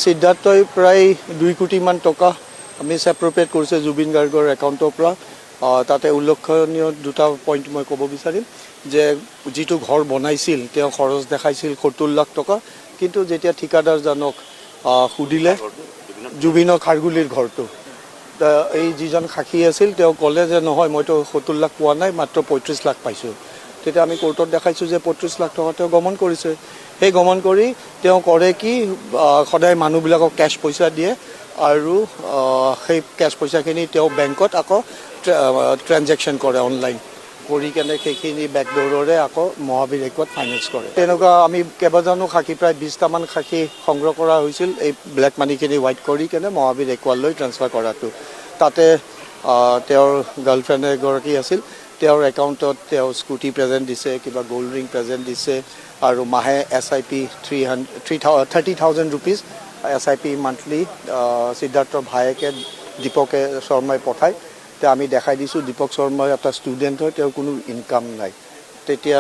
সিদ্ধাৰ্থই প্ৰায় 2 কোটিমান টকা আমি সেপাৰেট কৰিছে জুবিন গাৰ্গৰ একাউণ্টৰ পৰা। তাতে উল্লেখনীয় দুটা পইণ্ট মই ক'ব বিচাৰিম যে যিটো ঘৰ বনাইছিল তেওঁ খৰচ দেখাইছিল 70 লাখ টকা, কিন্তু যেতিয়া ঠিকাদাৰজনক সুধিলে জুবিনৰ খাৰগুলিৰ ঘৰটো, এই যিজন সাক্ষী আছিল তেওঁ ক'লে যে নহয় মইতো 70 লাখ পোৱা নাই, মাত্ৰ 35 লাখ পাইছোঁ। তেতিয়া আমি কোৰ্টত দেখাইছোঁ যে 35 লাখ টকা তেওঁ গমন কৰিছে। সেই গমন কৰি তেওঁ কৰে কি সদায় মানুহবিলাকক কেছ পইচা দিয়ে আৰু সেই কেছ পইচাখিনি তেওঁ বেংকত আকৌ ট্ৰানজেকশ্যন কৰে অনলাইন কৰি কেনে সেইখিনি বেকডোৰেৰে আকৌ মহাবীৰ একুৱাত ফাইনেন্স কৰে। তেনেকুৱা আমি কেইবাজনো সাক্ষী প্ৰায় 20টামান সাক্ষী সংগ্ৰহ কৰা হৈছিল এই ব্লেক মানিখিনি হোৱাইট কৰি কেনে মহাবীৰ একুৱালৈ ট্ৰান্সফাৰ কৰাটো। তাতে তেওঁৰ গাৰ্লফ্ৰেণ্ড এগৰাকী আছিল, তেওঁৰ একাউণ্টত তেওঁ স্কুটি প্ৰেজেণ্ট দিছে, কিবা গ'ল্ড ৰিং প্ৰেজেণ্ট দিছে আৰু মাহে SIP 30,000 ৰুপিজ SIP মান্থলি সিদ্ধাৰ্থৰ ভায়েকে দীপকে শৰ্মাই পঠায়। আমি দেখাই দিছোঁ দীপক শৰ্মাৰ এটা ষ্টুডেণ্ট হয়, তেওঁৰ কোনো ইনকাম নাই। তেতিয়া